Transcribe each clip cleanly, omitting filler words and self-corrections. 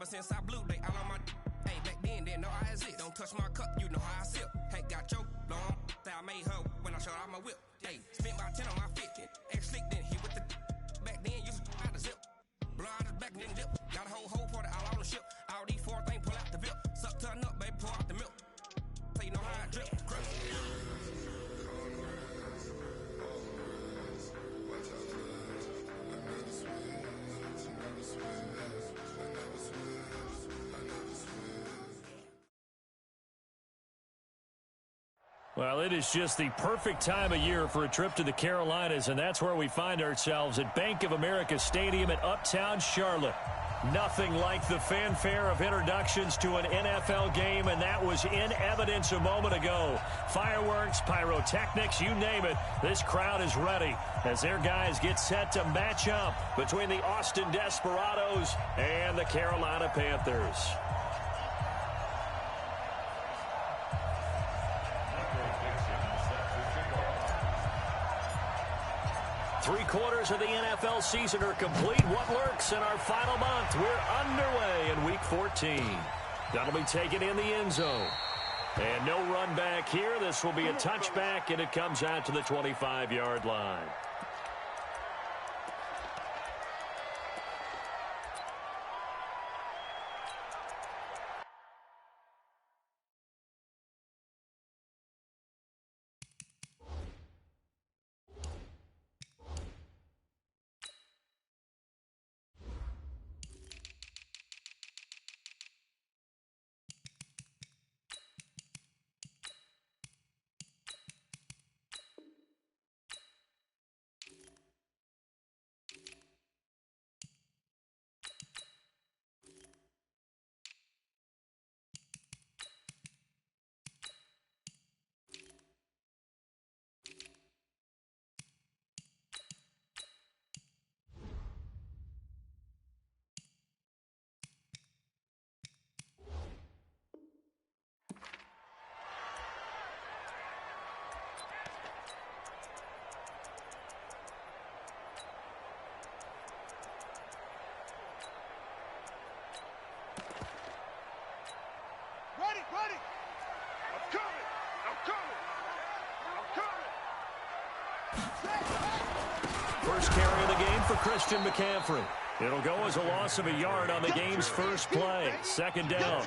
since I blew, they all on my hey, back then, didn't know I exist. Don't touch my cup, you know how I sip. Hey, got your long, say I made her when I showed out my whip. Hey, spent my 10 on my 50. Ex-slick, then hit with the back then, used to out the zip. Blow out the back, then dip. Got a whole party all on the ship. All these four things, pull out the VIP. Suck, turn up, baby, pour out the milk. So you know how I drip. Well, it is just the perfect time of year for a trip to the Carolinas, and that's where we find ourselves at Bank of America Stadium in Uptown Charlotte. Nothing like the fanfare of introductions to an NFL game, and that was in evidence a moment ago. Fireworks, pyrotechnics, you name it, this crowd is ready as their guys get set to match up between the Austin Desperados and the Carolina Panthers. Three-quarters of the NFL season are complete. What lurks in our final month? We're underway in Week 14. That'll be taken in the end zone. And no run back here. This will be a touchback, and it comes out to the 25-yard line. Ready! I'm coming! First carry of the game for Christian McCaffrey. It'll go as a loss of a yard on the game's first play. Second down.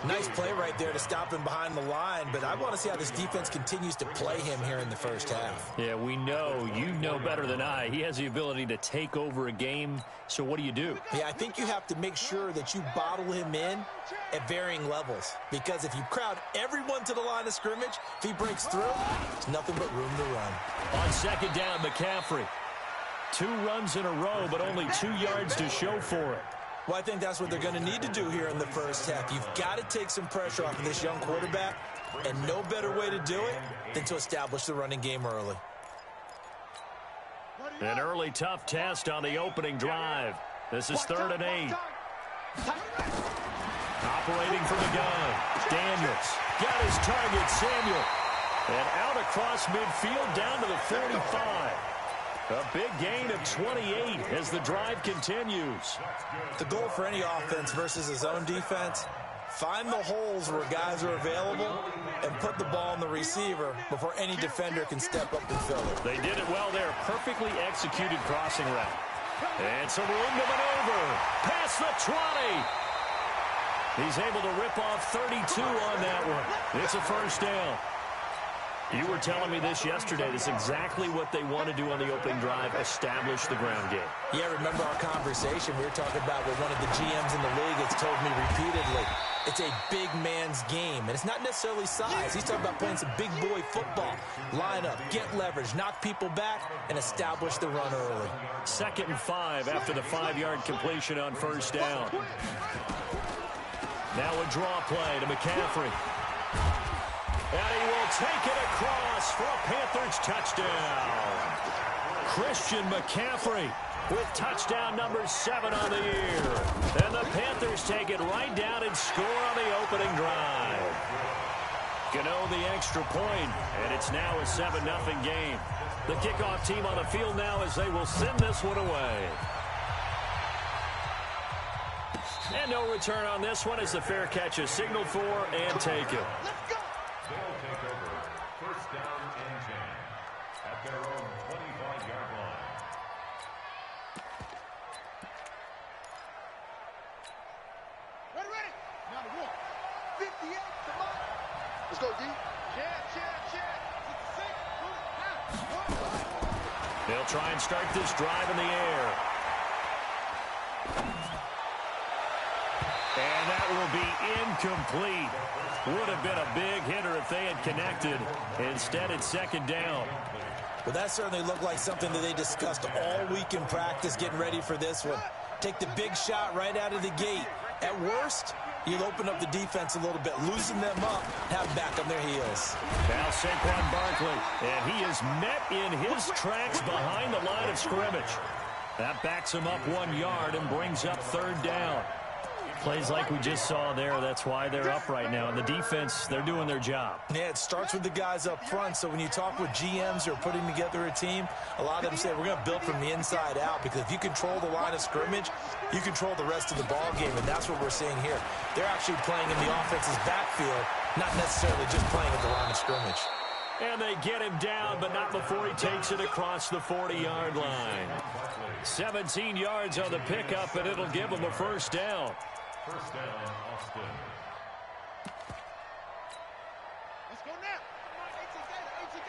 Nice play right there to stop him behind the line, but I want to see how this defense continues to play him here in the first half. Yeah, we know. You know better than I. He has the ability to take over a game, so what do you do? Yeah, I think you have to make sure that you bottle him in at varying levels, because if you crowd everyone to the line of scrimmage, if he breaks through, there's nothing but room to run. On second down, McCaffrey. 2 runs in a row, but only 2 yards to show for it. Well, I think that's what they're going to need to do here in the first half. You've got to take some pressure off of this young quarterback, and no better way to do it than to establish the running game early. An early tough test on the opening drive. This is 3rd and 8. Operating from the gun. Daniels got his target, Samuel. And out across midfield down to the 45. A big gain of 28 as the drive continues. The goal for any offense versus his own defense, find the holes where guys are available and put the ball in the receiver before any defender can step up and fill it. They did it well there. Perfectly executed crossing route. And some room to maneuver. Past the 20. He's able to rip off 32 on that one. It's a first down. You were telling me this yesterday. This is exactly what they want to do on the opening drive, establish the ground game. Yeah, remember our conversation? We were talking about what one of the GMs in the league has told me repeatedly. It's a big man's game, and it's not necessarily size. He's talking about playing some big boy football. Line up, get leverage, knock people back, and establish the run early. 2nd and 5 after the 5-yard completion on first down. Now a draw play to McCaffrey. And he will take it across for a Panthers touchdown. Christian McCaffrey with touchdown number 7 on the year. And the Panthers take it right down and score on the opening drive. Gano the extra point, and it's now a 7-0 game. The kickoff team on the field now as they will send this one away. And no return on this one as the fair catch is signaled for and taken. They'll take over. First down and 10 at their own 25-yard line. Ready. Now the one. 58, come on. Let's go, D. Check. They'll try and start this drive in the air. And that will be incomplete. Would have been a big hitter if they had connected. Instead, it's second down. Well, that certainly looked like something that they discussed all week in practice getting ready for this one. Take the big shot right out of the gate. At worst, you'll open up the defense a little bit, loosen them up, have them back on their heels. Now Saquon Barkley, and he is met in his tracks behind the line of scrimmage. That backs him up 1 yard and brings up third down. Plays like we just saw there. That's why they're up right now. And the defense, they're doing their job. Yeah, it starts with the guys up front. So when you talk with GMs who are putting together a team, a lot of them say we're going to build from the inside out, because if you control the line of scrimmage, you control the rest of the ball game, and that's what we're seeing here. They're actually playing in the offense's backfield, not necessarily just playing at the line of scrimmage. And they get him down, but not before he takes it across the 40-yard line. 17 yards on the pickup, and it'll give him a first down. First down, Austin. Let's go now. Come on, AT Gator. Get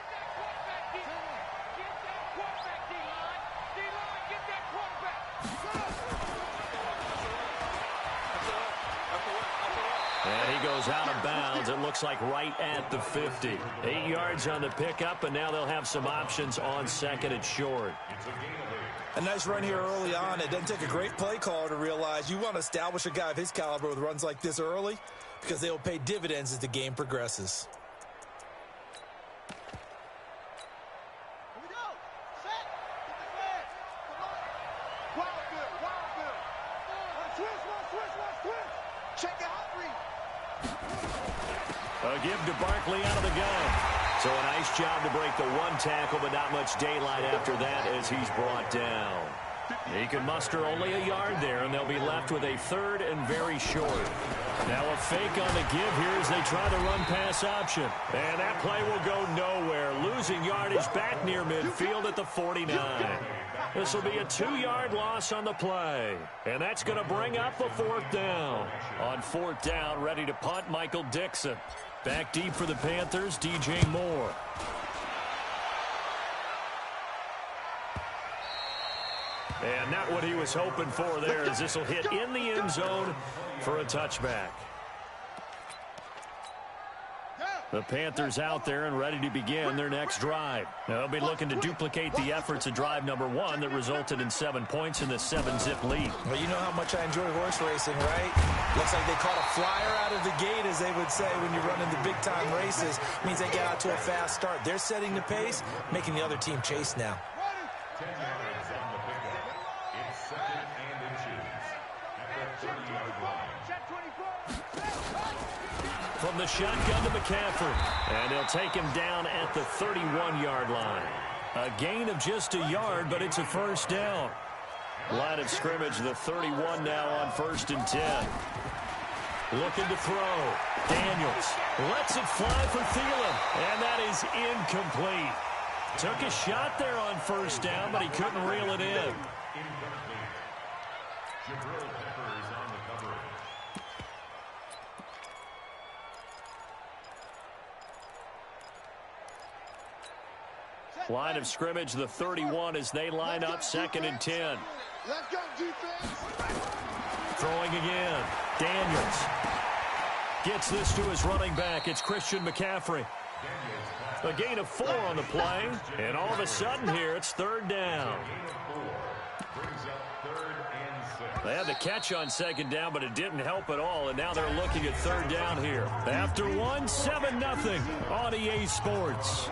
that quarterback, D-line. Get that quarterback, D-line. D-line, get that quarterback. And he goes out of bounds. It looks like right at the 50. 8 yards on the pickup, and now they'll have some options on second and short. It's a gain of 8. A nice run here early on. It doesn't take a great play caller to realize you want to establish a guy of his caliber with runs like this early, because they will pay dividends as the game progresses. Here we go. Set. Get the flag. Come on. Wild good. One switch. Check it out, read. A give to Barkley out of the gun. So a nice job to break the one tackle, but not much daylight after that as he's brought down. He can muster only a yard there, and they'll be left with a third and very short. Now a fake on the give here as they try the run-pass option. And that play will go nowhere. Losing yardage back near midfield at the 49. This will be a 2-yard loss on the play. And that's going to bring up a fourth down. On fourth down, ready to punt, Michael Dixon. Back deep for the Panthers, DJ Moore. And not what he was hoping for there, as this will hit in the end zone for a touchback. The Panthers out there and ready to begin their next drive. Now, they'll be looking to duplicate the efforts of drive number 1 that resulted in 7 points in the 7-zip lead. Well, you know how much I enjoy horse racing, right? Looks like they caught a flyer out of the gate, as they would say when you're running the big-time races. Means they get out to a fast start. They're setting the pace, making the other team chase now. 10 yards on the pickup. It's second and inches at the 30-yard line. From the shotgun to McCaffrey. And they'll take him down at the 31-yard line. A gain of just a yard, but it's a first down. Line of scrimmage, the 31 now on 1st and 10. Looking to throw. Daniels lets it fly for Thielen. And that is incomplete. Took a shot there on first down, but he couldn't reel it in. Jabril Peppers on the coverage. Line of scrimmage, the 31 as they line up 2nd and 10. Let's go, defense. Throwing again. Daniels gets this to his running back. It's Christian McCaffrey. A gain of 4 on the play. And all of a sudden here, it's third down. They had the catch on second down, but it didn't help at all. And now they're looking at third down here. After 7-0 on EA Sports.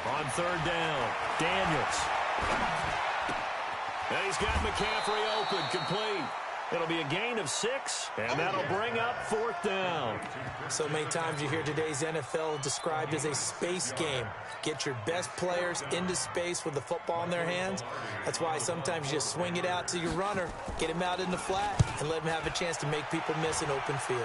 On third down, Daniels. And he's got McCaffrey open, complete. It'll be a gain of 6, and that'll bring up 4th down. So many times you hear today's NFL described as a space game. Get your best players into space with the football in their hands. That's why sometimes you just swing it out to your runner, get him out in the flat, and let him have a chance to make people miss an open field.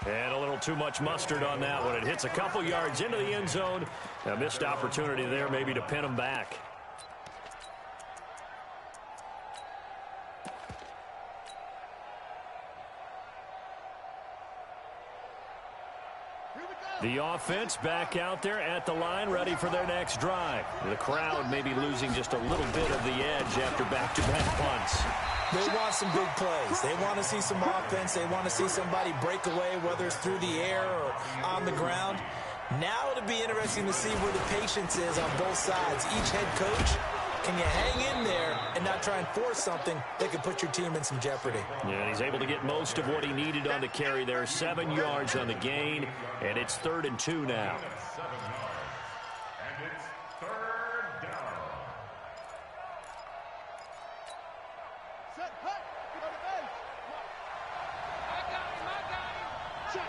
And a little too much mustard on that one. It hits a couple yards into the end zone. A missed opportunity there maybe to pin him back. The offense back out there at the line, ready for their next drive. The crowd may be losing just a little bit of the edge after back-to-back punts. They want some big plays. They want to see some offense. They want to see somebody break away, whether it's through the air or on the ground. Now it'll be interesting to see where the patience is on both sides. Each head coach, can you hang in there and not try and force something that could put your team in some jeopardy? Yeah, he's able to get most of what he needed on the carry there. 7 yards on the gain, and it's 3rd and 2 now. And it's 3rd down. Set, hut, get on the bench. I got him. Check.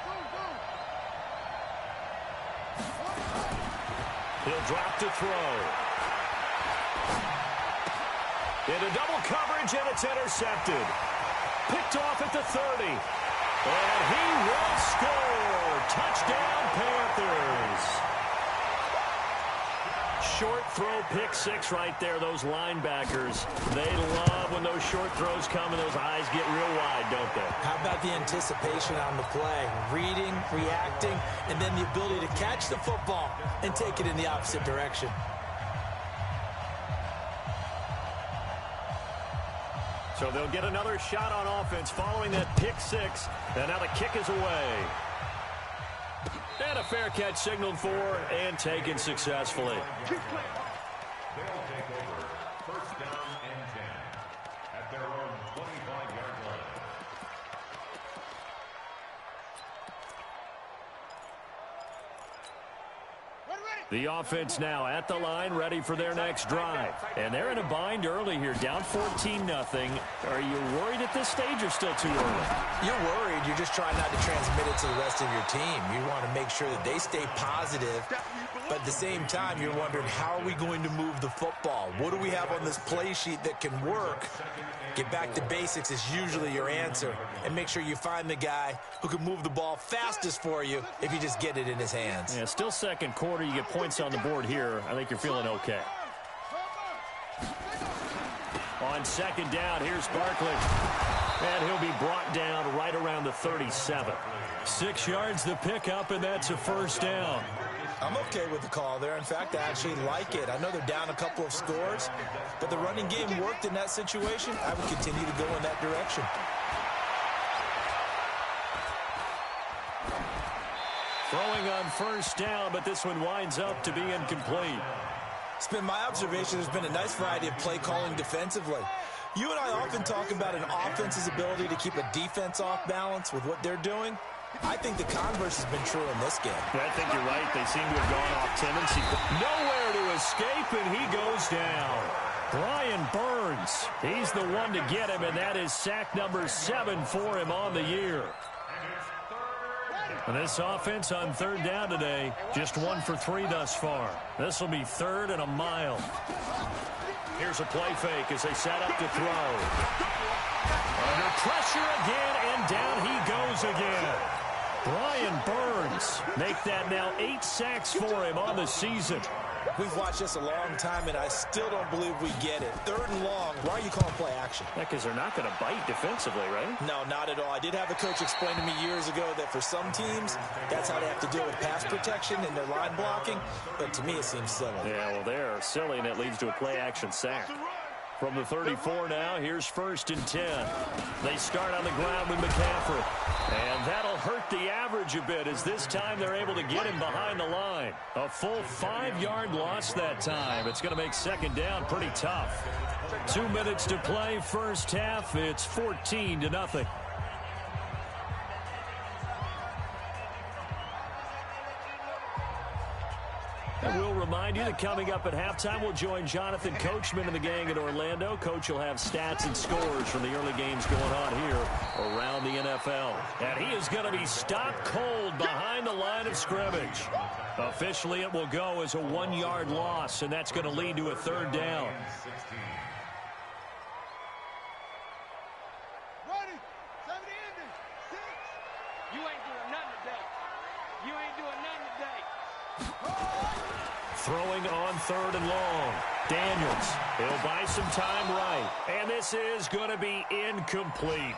Boom. He'll drop to throw. Into double coverage, and it's intercepted. Picked off at the 30. And he will score. Touchdown, Panthers. Short throw, pick 6 right there. Those linebackers, they love when those short throws come and those eyes get real wide, don't they? How about the anticipation on the play? Reading, reacting, and then the ability to catch the football and take it in the opposite direction. So they'll get another shot on offense following that pick 6. And now the kick is away. And a fair catch signaled for and taken successfully. They'll take over 1st down and 10 at their own 25-yard line. The offense now at the line, ready for their next drive. And they're in a bind early here, down 14-0. Are you worried at this stage or still too early? You're worried. You're just trying not to transmit it to the rest of your team. You want to make sure that they stay positive. But at the same time, you're wondering, how are we going to move the football? What do we have on this play sheet that can work? Get back to basics is usually your answer. And make sure you find the guy who can move the ball fastest for you if you just get it in his hands. Yeah, still second quarter. You get points on the board here. I think you're feeling okay. On 2nd down, here's Barkley. And he'll be brought down right around the 37. 6 yards the pickup, and that's a 1st down. I'm okay with the call there. In fact, I actually like it. I know they're down a couple of scores, but the running game worked in that situation. I would continue to go in that direction. Throwing on 1st down, but this one winds up to be incomplete. It's been my observation there's been a nice variety of play calling defensively. You and I often talk about an offense's ability to keep a defense off balance with what they're doing. I think the converse has been true in this game. I think you're right. They seem to have gone off tendency. Nowhere to escape, and he goes down. Brian Burns, he's the one to get him, and that is sack number 7 for him on the year. And this offense on 3rd down today, just 1 for 3 thus far. This will be 3rd and a mile. Here's a play fake as they set up to throw. Under pressure again, and down he goes again. Brian Burns make that now 8 sacks for him on the season. We've watched this a long time, and I still don't believe we get it. 3rd and long. Why are you calling play action? Yeah, because they're not going to bite defensively, right? No, not at all. I did have a coach explain to me years ago that for some teams, that's how they have to deal with pass protection and their line blocking. But to me, it seems silly. Yeah, well, they're silly, and it leads to a play action sack. From the 34 now, here's 1st and 10. They start on the ground with McCaffrey. And that'll hurt the average a bit as this time they're able to get him behind the line. A full 5-yard loss that time. It's going to make 2nd down pretty tough. 2 minutes to play, 1st half. It's 14-0. And we'll remind you that coming up at halftime, we'll join Jonathan Coachman and the gang in Orlando. Coach will have stats and scores from the early games going on here around the NFL. And he is going to be stopped cold behind the line of scrimmage. Officially, it will go as a 1-yard loss, and that's going to lead to a third down. Ready, 70 ending, 6. You ain't doing nothing today. You ain't doing nothing today. Throwing on 3rd and long. Daniels, he'll buy some time right. And this is going to be incomplete.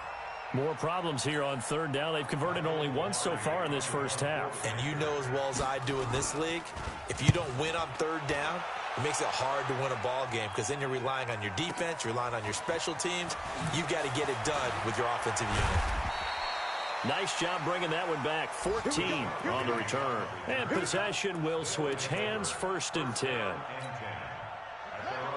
More problems here on 3rd down. They've converted only once so far in this first half. And you know as well as I do in this league, if you don't win on 3rd down, it makes it hard to win a ball game because then you're relying on your defense, you're relying on your special teams. You've got to get it done with your offensive unit. Nice job bringing that one back. 14 on the return. And possession will switch hands, 1st and 10.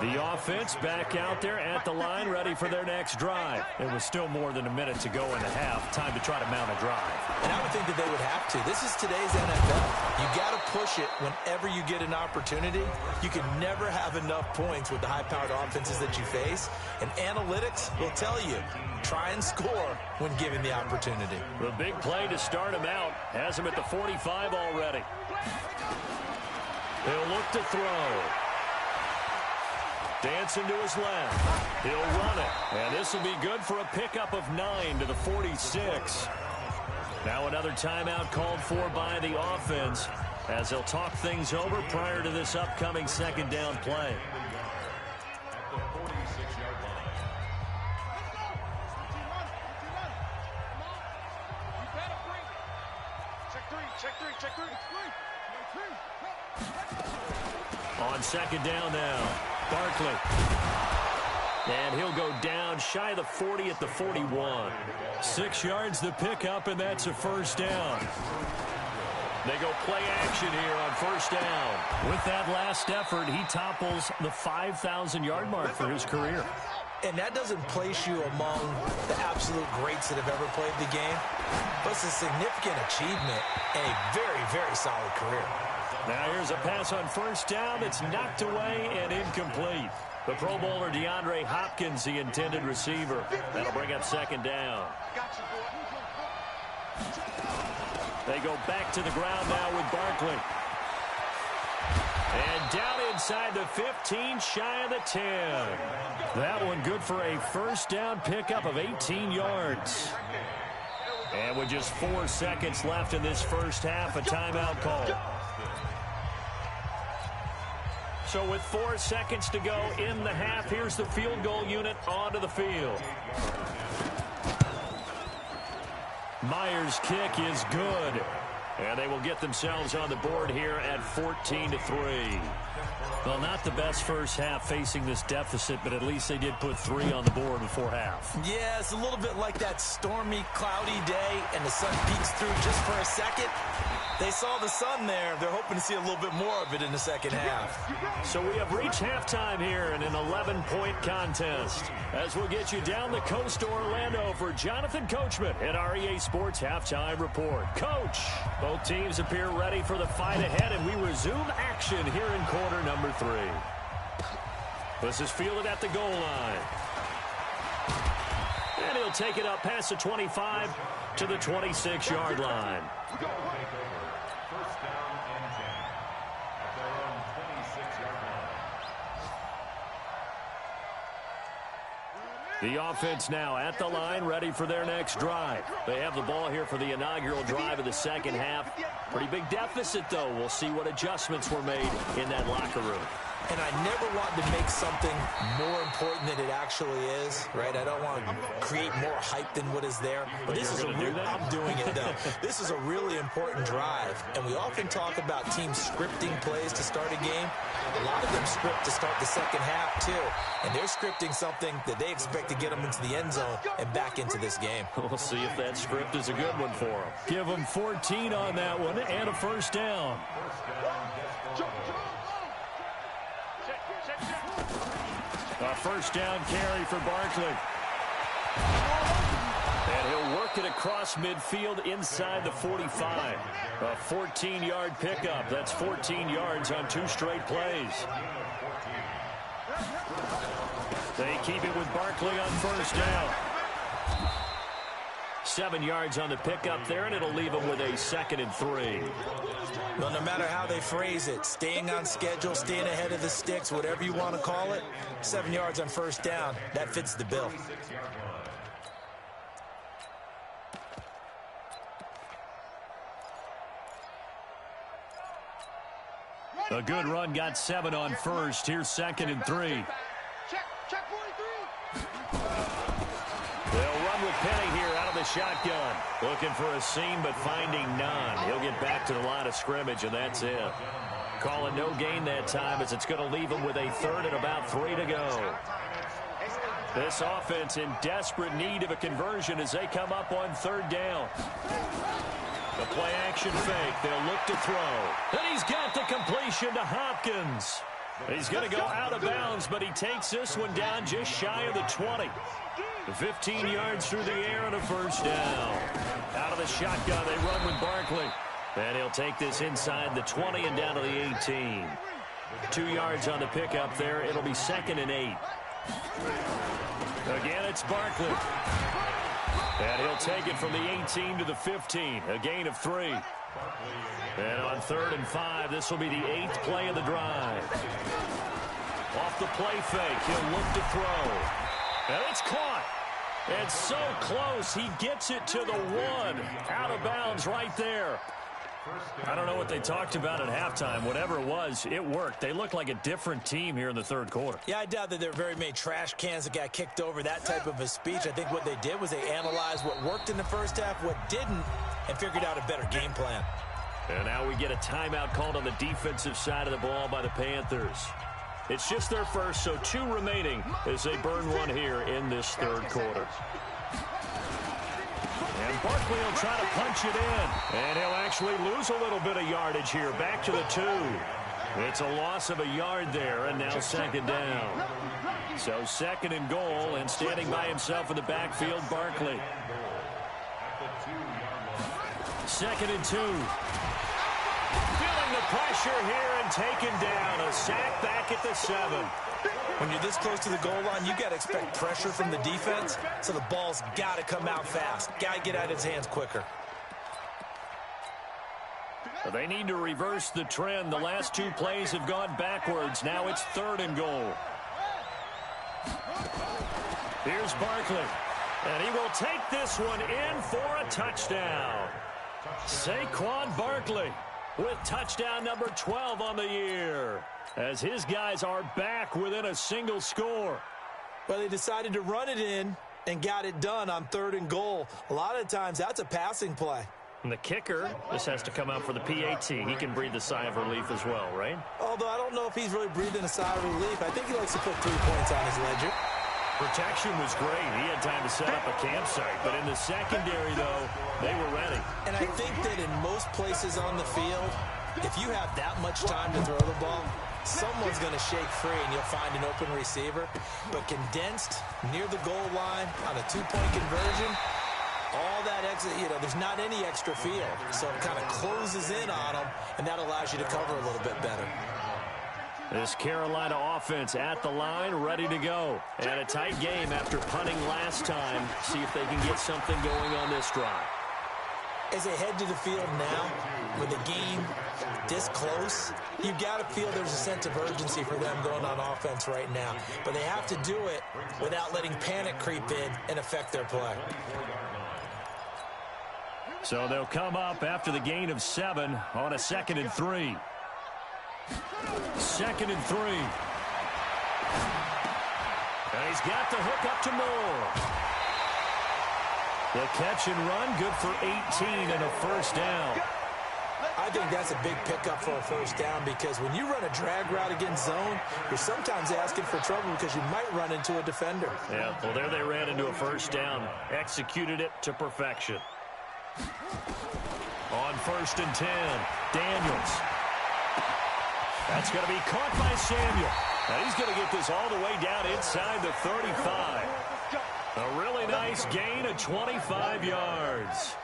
The offense back out there at the line, ready for their next drive. It was still more than a minute to go in the half. Time to try to mount a drive. And I would think that they would have to. This is today's NFL. You got to push it whenever you get an opportunity. You can never have enough points with the high-powered offenses that you face. And analytics will tell you, try and score when given the opportunity. The big play to start him out has him at the 45 already. He'll look to throw. Dancing to his left. He'll run it. And this will be good for a pickup of 9 to the 46. Now another timeout called for by the offense as they'll talk things over prior to this upcoming 2nd down play. On 2nd down now, Barkley. And he'll go down shy of the 40 at the 41. 6 yards the pickup, and that's a 1st down. They go play action here on 1st down. With that last effort, he topples the 5,000-yard mark for his career. And that doesn't place you among the absolute greats that have ever played the game, but it's a significant achievement and a very, very solid career. Now here's a pass on 1st down that's knocked away and incomplete. The Pro Bowler DeAndre Hopkins, the intended receiver. That'll bring up 2nd down. They go back to the ground now with Barkley. And down inside the 15, shy of the 10. That one good for a 1st down pickup of 18 yards. And with just 4 seconds left in this first half, a timeout call. So with 4 seconds to go in the half, here's the field goal unit onto the field. Myers' kick is good. And they will get themselves on the board here at 14-3. Well, not the best first half facing this deficit, but at least they did put 3 on the board before half. Yeah, it's a little bit like that stormy, cloudy day, and the sun peeks through just for a second. They saw the sun there. They're hoping to see a little bit more of it in the second half. So we have reached halftime here in an 11-point contest. As we'll get you down the coast to Orlando for Jonathan Coachman at our EA Sports Halftime Report. Coach, both teams appear ready for the fight ahead, and we resume action here in quarter number 3. This is fielded at the goal line. And he'll take it up past the 25 to the 26-yard line. The offense now at the line, ready for their next drive. They have the ball here for the inaugural drive of the second half. Pretty big deficit, though. We'll see what adjustments were made in that locker room. And I never want to make something more important than it actually is, right? I don't want to create more hype than what is there. But this is I'm doing it, though. This is a really important drive. And we often talk about teams scripting plays to start a game. A lot of them script to start the second half, too. And they're scripting something that they expect to get them into the end zone and back into this game. We'll see if that script is a good one for them. Give them 14 on that one and a 1st down. A 1st down carry for Barkley. And he'll work it across midfield inside the 45. A 14-yard pickup. That's 14 yards on 2 straight plays. They keep it with Barkley on first down. 7 yards on the pickup there, and it'll leave them with a 2nd and 3. Well, no matter how they phrase it, staying on schedule, staying ahead of the sticks, whatever you want to call it, 7 yards on first down, that fits the bill. A good run got 7 on first. Here's 2nd and 3. Check 43. They'll run with Penny here out of the shotgun. Looking for a seam, but finding none. He'll get back to the line of scrimmage, and that's it. Calling no gain that time as it's going to leave him with a 3rd and about 3 to go. This offense in desperate need of a conversion as they come up on 3rd down. The play action fake. They'll look to throw. And he's got the completion to Hopkins. He's going to go out of bounds, but he takes this one down just shy of the 20. 15 yards through the air and a first down. Out of the shotgun, they run with Barkley. And he'll take this inside the 20 and down to the 18. 2 yards on the pickup there. It'll be 2nd and 8. Again, it's Barkley. And he'll take it from the 18 to the 15. A gain of 3. And on 3rd and 5, this will be the 8th play of the drive. Off the play fake, he'll look to throw. And it's caught. And so close, he gets it to the 1. Out of bounds right there. I don't know what they talked about at halftime. Whatever it was, it worked. They look like a different team here in the 3rd quarter. Yeah, I doubt that there are very many trash cans that got kicked over, that type of a speech. I think what they did was they analyzed what worked in the first half, what didn't, and figured out a better game plan. And now we get a timeout called on the defensive side of the ball by the Panthers. It's just their first, so 2 remaining as they burn 1 here in this 3rd quarter. And Barkley will try to punch it in. And he'll actually lose a little bit of yardage here. Back to the 2. It's a loss of a yard there, and now 2nd down. So 2nd and goal, and standing by himself in the backfield, Barkley. 2nd and 2. Feeling the pressure here and taken down. A sack back at the 7. When you're this close to the goal line, you got to expect pressure from the defense, so the ball's got to come out fast. Got to get out of his hands quicker. They need to reverse the trend. The last 2 plays have gone backwards. Now it's 3rd and goal. Here's Barkley. And he will take this one in for a touchdown. Saquon Barkley with touchdown number 12 on the year, as his guys are back within a single score. Well, they decided to run it in and got it done on 3rd and goal. A lot of times, that's a passing play. And the kicker, this has to come out for the PAT. He can breathe a sigh of relief as well, right? Although I don't know if he's really breathing a sigh of relief. I think he likes to put 3 points on his ledger. Protection was great. He had time to set up a campsite. But in the secondary, though, they were ready. And I think that in most places on the field, if you have that much time to throw the ball, someone's going to shake free and you'll find an open receiver. But condensed near the goal line on a 2-point conversion, all that exit, there's not any extra field. So it kind of closes in on them, and that allows you to cover a little bit better. This Carolina offense at the line, ready to go. And a tight game after punting last time. See if they can get something going on this drive. As they head to the field now, with the game this close, you've got to feel there's a sense of urgency for them going on offense right now. But they have to do it without letting panic creep in and affect their play. So they'll come up after the gain of 7 on a 2nd and 3. 2nd and 3. And he's got the hook up to Moore. The catch and run, good for 18 and a first down. I think that's a big pickup for a first down, because when you run a drag route against zone, you're sometimes asking for trouble because you might run into a defender. Yeah, well, there they ran into a first down. Executed it to perfection. On 1st and 10, Daniels. That's going to be caught by Samuel. Now he's going to get this all the way down inside the 35. A really nice gain of 25 yards.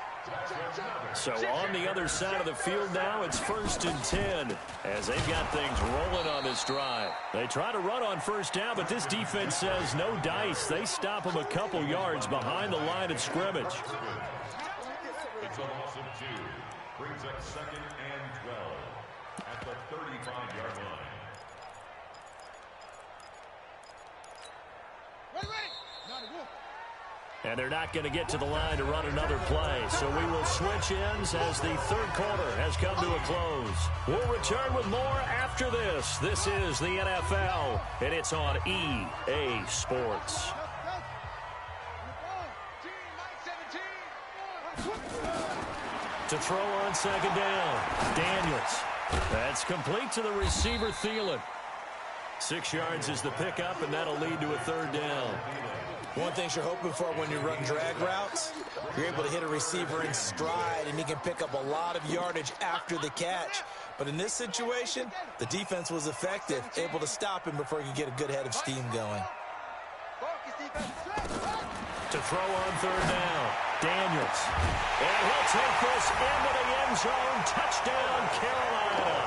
So on the other side of the field now, it's 1st and 10 as they've got things rolling on this drive. They try to run on first down, but this defense says no dice. They stop them a couple yards behind the line of scrimmage. It's a loss of 2. Brings up 2nd and 12 at the 35-yard line. And they're not going to get to the line to run another play. So we will switch ends as the third quarter has come to a close. We'll return with more after this. This is the NFL, and it's on EA Sports. To throw on 2nd down, Daniels. That's complete to the receiver, Thielen. 6 yards is the pickup, and that'll lead to a 3rd down. One thing you're hoping for when you run drag routes, you're able to hit a receiver in stride, and he can pick up a lot of yardage after the catch. But in this situation, the defense was effective, able to stop him before he could get a good head of steam going. To throw on 3rd down, Daniels. And he'll take this into the end zone. Touchdown, Carolina.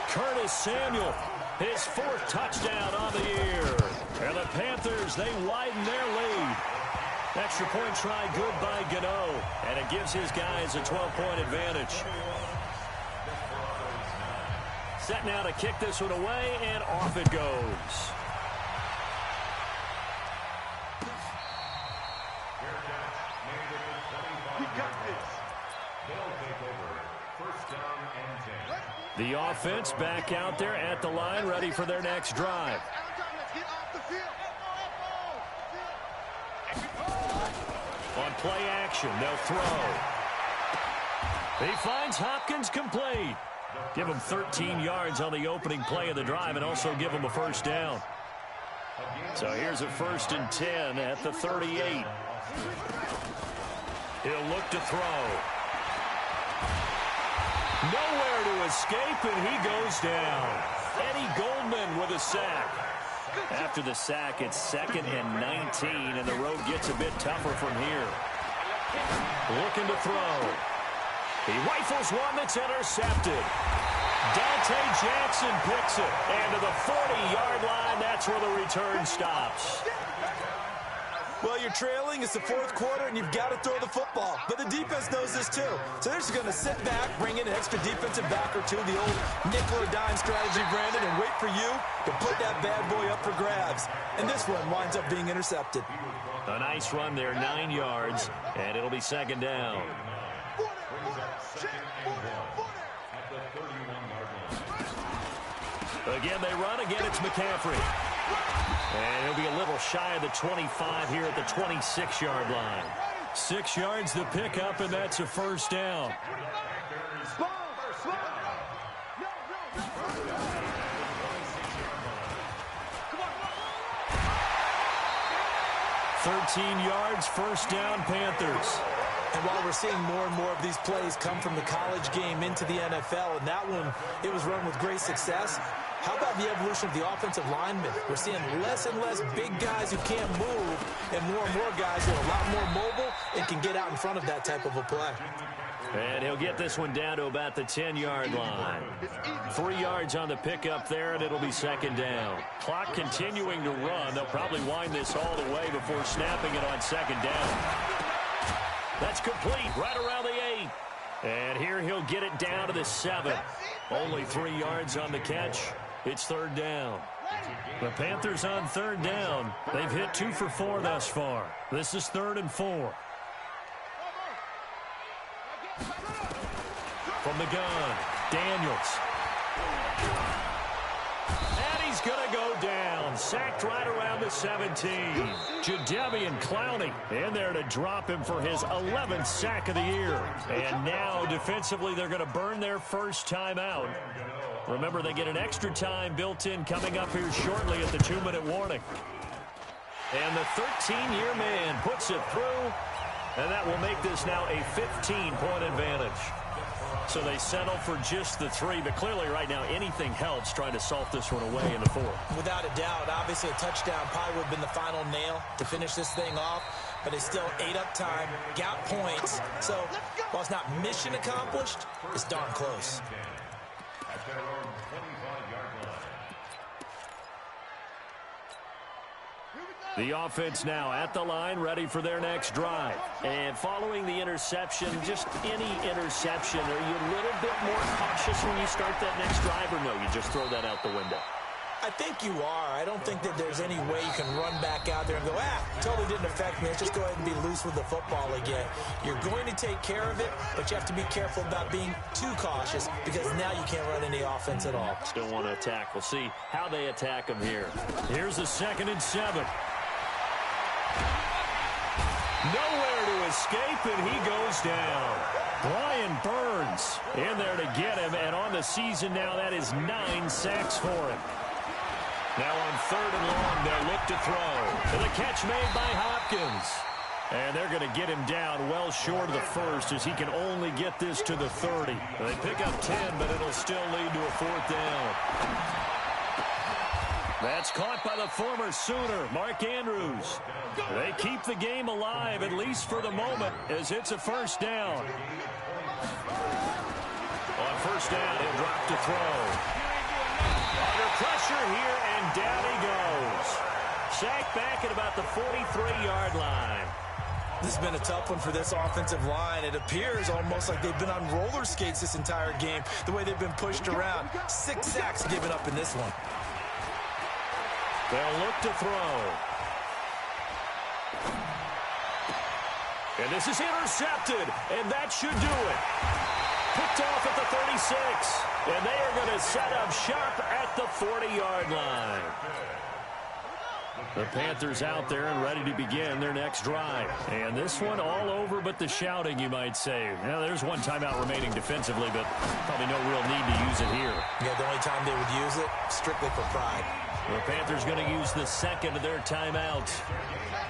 Curtis Samuel, his 4th touchdown on the year. And the Panthers, they widen their lead. Extra point try good by Gano. And it gives his guys a 12-point advantage. Set now to kick this one away, and off it goes. The offense back out there at the line, ready for their next drive. On play action, they'll throw. He finds Hopkins complete. Give him 13 yards on the opening play of the drive and also give him a 1st down. So here's a 1st and 10 at the 38. He'll look to throw. Nowhere to escape, and he goes down. Eddie Goldman with a sack. After the sack, it's 2nd and 19, and the road gets a bit tougher from here. Looking to throw. He rifles one that's intercepted. Dante Jackson picks it. And to the 40-yard line, that's where the return stops. Well, you're trailing. It's the 4th quarter, and you've got to throw the football. But the defense knows this, too. So they're just going to sit back, bring in an extra defensive back or two, the old nickel or dime strategy, Brandon, and wait for you to put that bad boy up for grabs. And this one winds up being intercepted. A nice run there, 9 yards, and it'll be 2nd down. Again, they run. Again, it's McCaffrey. And he'll be a little shy of the 25 here at the 26-yard line. 6 yards the pickup, and that's a 1st down. 13 yards, 1st down, Panthers. And while we're seeing more and more of these plays come from the college game into the NFL, and that one, it was run with great success, how about the evolution of the offensive linemen? We're seeing less and less big guys who can't move, and more guys who are a lot more mobile and can get out in front of that type of a play. And he'll get this one down to about the 10-yard line. 3 yards on the pickup there, and it'll be 2nd down. Clock continuing to run. They'll probably wind this all the way before snapping it on 2nd down. That's complete right around the 8. And here he'll get it down to the 7. Only 3 yards on the catch. It's 3rd down. The Panthers on 3rd down. They've hit 2 for 4 thus far. This is 3rd and 4. From the gun, Daniels. And he's going to go down. Sacked right around the 17. Jadeveon Clowney in there to drop him for his 11th sack of the year. And now defensively they're going to burn their first time out. Remember, they get an extra time built in coming up here shortly at the 2-minute warning. And the 13-year man puts it through, and that will make this now a 15-point advantage. So they settle for just the 3, but clearly right now anything helps trying to salt this one away in the 4th. Without a doubt, obviously a touchdown probably would have been the final nail to finish this thing off, but it's still ate up time, got points. So while it's not mission accomplished, it's darn close. At their own 25-yard line. The offense now at the line, ready for their next drive. And following the interception, just any interception, are you a little bit more cautious when you start that next drive, or no, you just throw that out the window? I think you are. I don't think that there's any way you can run back out there and go, totally didn't affect me. Let's just go ahead and be loose with the football again. You're going to take care of it, but you have to be careful about being too cautious because now you can't run any offense at all. Still want to attack. We'll see how they attack them here. Here's a 2nd and 7. Nowhere to escape, and he goes down. Brian Burns in there to get him, and on the season now, that is 9 sacks for him. Now on 3rd and long, they'll look to throw. And the catch made by Hopkins. And they're going to get him down well short of the 1st as he can only get this to the 30. They pick up 10, but it'll still lead to a 4th down. That's caught by the former Sooner, Mark Andrews. They keep the game alive, at least for the moment, as it's a 1st down. On 1st down, he'll drop to throw. Under pressure here, and down he goes. Sacked back at about the 43-yard line. This has been a tough one for this offensive line. It appears almost like they've been on roller skates this entire game, the way they've been pushed around. 6 sacks given up in this one. They'll look to throw. And this is intercepted, and that should do it. Picked off at the 36, and they are going to set up shop at the 40-yard line. The Panthers out there and ready to begin their next drive. And this one all over but the shouting, you might say. Now, there's one timeout remaining defensively, but probably no real need to use it here. Yeah, the only time they would use it, strictly for pride. The Panthers going to use the 2nd of their timeouts.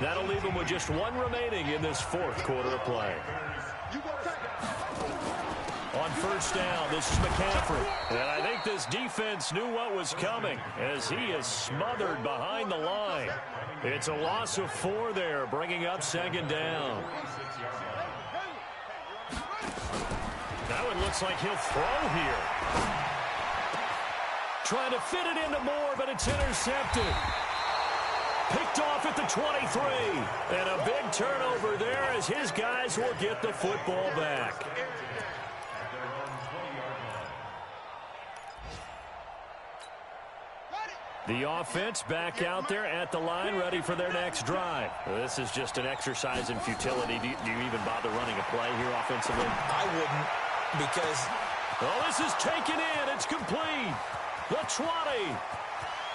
That'll leave them with just 1 remaining in this 4th quarter of play. On 1st down, this is McCaffrey. And I think this defense knew what was coming as he is smothered behind the line. It's a loss of 4 there, bringing up 2nd down. Now it looks like he'll throw here. Trying to fit it into Moore, but it's intercepted. Picked off at the 23. And a big turnover there as his guys will get the football back. The offense back out there at the line, ready for their next drive. This is just an exercise in futility. Do you even bother running a play here offensively? I wouldn't, because... Oh, this is taken in. It's complete. The 20.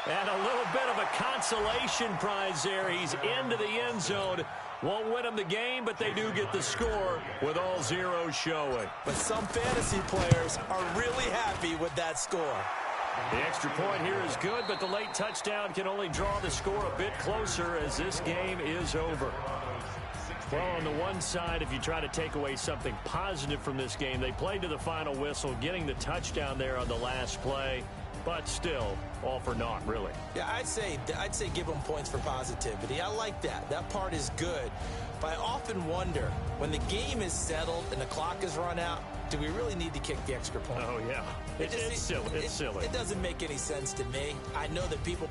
And a little bit of a consolation prize there. He's into the end zone. Won't win them the game, but they do get the score with all zeros showing. But some fantasy players are really happy with that score. The extra point here is good, but the late touchdown can only draw the score a bit closer as this game is over. Well, on the one side, if you try to take away something positive from this game, they played to the final whistle, getting the touchdown there on the last play, but still all for naught, really. Yeah, I'd say give them points for positivity. I like that. That part is good. But I often wonder, when the game is settled and the clock is run out, do we really need to kick the extra point? Oh, yeah. It's silly. It's silly. It doesn't make any sense to me. I know that people